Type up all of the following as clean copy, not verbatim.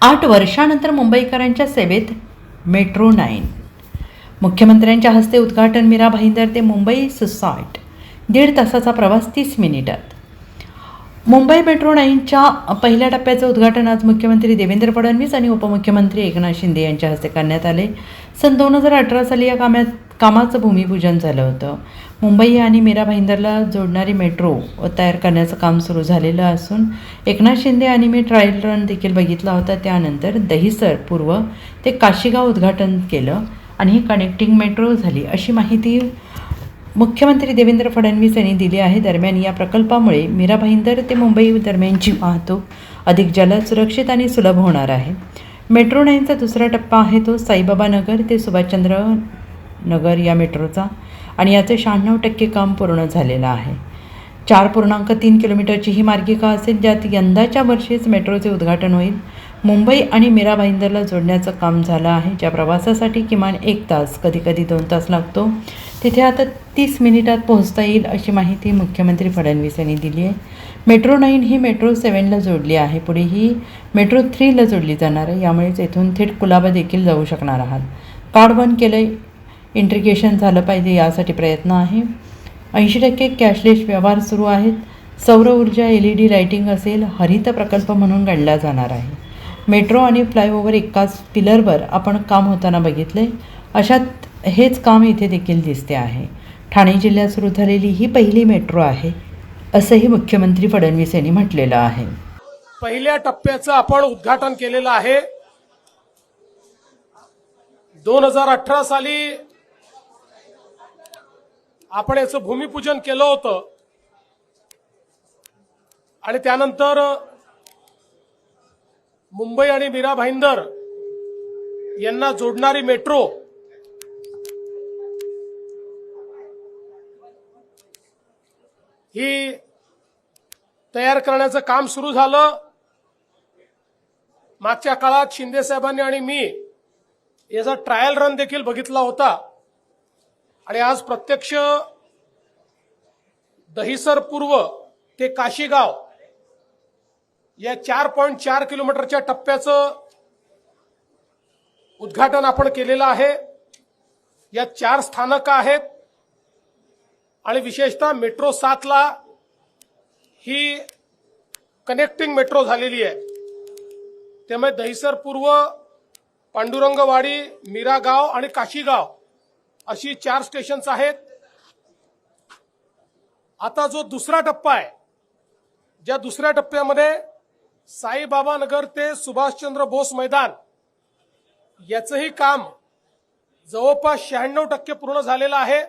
8 वर्षानंतर मुंबईकरांच्या सेवेत मेट्रो 9. मुख्यमंत्र्यांच्या हस्ते उद्घाटन. मीरा भाईंदर ते मुंबई सुसाट 1.5 तासाचा प्रवास 30 मिनिटात. मुंबई मेट्रो 9च्या पहिल्या टप्प्याचं उद्घाटन आज मुख्यमंत्री देवेंद्र फडणवीस आणि उपमुख्यमंत्री एकनाथ शिंदे यांच्या हस्ते करण्यात आले. सन 2018 साली या कामाचं भूमिपूजन झालं होतं. मुंबई आणि मीरा भाईंदरला जोडणारी मेट्रो तयार करण्याचं काम सुरू झालेलं असून एकनाथ शिंदे आणि मी ट्रायल रन देखील बघितला होता. त्यानंतर दहिसर पूर्व ते काशीगाव उद्घाटन केलं आणि ही कनेक्टिंग मेट्रो झाली, अशी माहिती मुख्यमंत्री देवेंद्र फडणवीस यांनी दिली आहे. दरम्यान या प्रकल्पामुळे मीरा भाईंदर ते मुंबई दरम्यानची वाहतूक अधिक जलद, सुरक्षित आणि सुलभ होणार आहे. मेट्रो 9चा दुसरा टप्पा आहे तो साईबाबा नगर ते सुभाषचंद्र नगर या मेट्रोचा आणि याचे 96% काम पूर्ण झालेलं आहे. 4.3 किलोमीटरची ही मार्गिका असेल, ज्यात यंदाच्या वर्षीच मेट्रोचे उद्घाटन होईल. मुंबई आणि मीरा भाईंदरला जोडण्याचं काम झालं आहे. ज्या प्रवासासाठी किमान 1 तास, कधीकधी 2 तास लागतो, तिथे आता 30 मिनिटात पोहोचता येईल, अशी माहिती मुख्यमंत्री फडणवीस यांनी दिली आहे. मेट्रो 9 ही मेट्रो 7ला जोडली आहे. पुढे ही मेट्रो 3ला जोडली जाणार आहे. यामुळेच येथून थेट कुलाबा देखील जाऊ शकणार आहात. कार्ड बंद केलं, इंटिग्रेशन झालं पाहिजे, यासाठी प्रयत्न आहे. 80% कॅशलेस व्यवहार सुरू आहेत. सौर ऊर्जा, LED लाईटिंग असेल, हरित प्रकल्प म्हणून गणला जाणार आहे. मेट्रो आणि फ्लायओव्हर एकाच पिलरवर आपण काम होताना बघितले, अशात हेच काम इथे देखील दिसते आहे. ठाणे जिल्ह्यात सुरू झालेली ही पहिली मेट्रो आहे, असंही मुख्यमंत्री फडणवीस यांनी म्हटलेलं आहे. पहिल्या टप्प्याचं आपण उद्घाटन केलेलं आहे. 2018 साली आपण याचं भूमिपूजन केलं होतं आणि त्यानंतर मुंबई आणि मीरा भाईंदर यांना जोडणारी मेट्रो ही तयार करण्याचं काम सुरू झालं. मागच्या काळात शिंदे साहेबांनी आणि मी याचा ट्रायल रन देखील बघितला होता आणि आज प्रत्यक्ष दहिसर पूर्व ते काशीगाव या 4.4 किलोमीटरच्या टप्प्याचं उद्घाटन आपण केलेलं आहे. यात 4 स्थानकं आहेत आणि विशेषतः मेट्रो 7ला ही कनेक्टिंग मेट्रो झालेली आहे. त्यामुळे दहिसर पूर्व, पांडुरंगवाडी, मीरागाव आणि काशीगाव अशी 4 स्टेशन्स आहेत. आता जो दुसरा टप्पा आहे, ज्या दुसऱ्या टप्प्यामध्ये साईबाबा नगर ते सुभाषचंद्र बोस मैदान याचंही काम जवळपास 96% पूर्ण झालेलं आहे.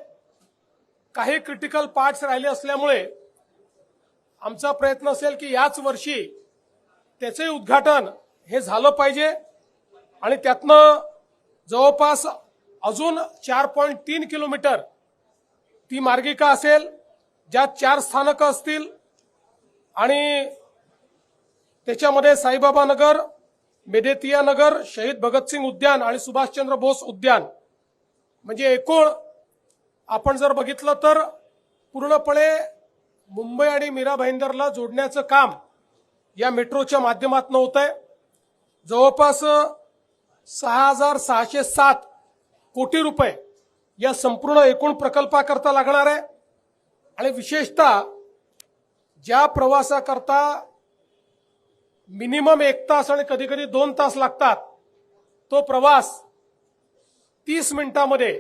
काही क्रिटिकल पार्ट्स राहिले असल्यामुळे आमचा प्रयत्न असेल की याच वर्षी त्याचंही उद्घाटन हे झालं पाहिजे आणि त्यातनं जवळपास अजून 4.3 किलोमीटर ती मार्गिका असेल, ज्यात 4 स्थानकं असतील आणि त्याच्यामध्ये साईबाबा नगर, मेदेतिया नगर, शहीद भगतसिंग उद्यान आणि सुभाषचंद्र बोस उद्यान, म्हणजे एकूण आपण जर बघितलं तर पूर्णपणे मुंबई आणि मीरा भाईंदरला जोडण्याचं काम या मेट्रोच्या माध्यमातून होत आहे. जवळपास 6,607 कोटी रुपये या संपूर्ण एकूण प्रकल्पाकरता लागणार आहे आणि विशेषतः ज्या प्रवासाकरता मिनिमम 1 तास आणि कधीकधी 2 तास लागतात, तो प्रवास 30 मिनिटांमध्ये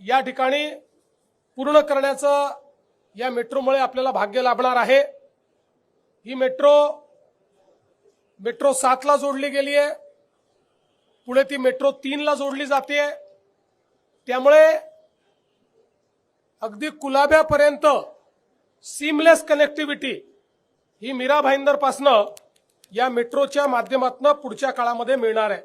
या ठिकाणी पूर्ण करण्याचं या मेट्रोमुळे आपल्याला भाग्य लाभणार आहे. ही मेट्रो 7ला जोडली गेली आहे. पुढे ती मेट्रो 3ला जोडली जाते. त्यामुळे अगदी कुलाब्यापर्यंत सीमलेस कनेक्टिव्हिटी ही मीरा भाईंदर पासनं या मेट्रोच्या माध्यमातून पुढच्या काळामध्ये मिळणार आहे.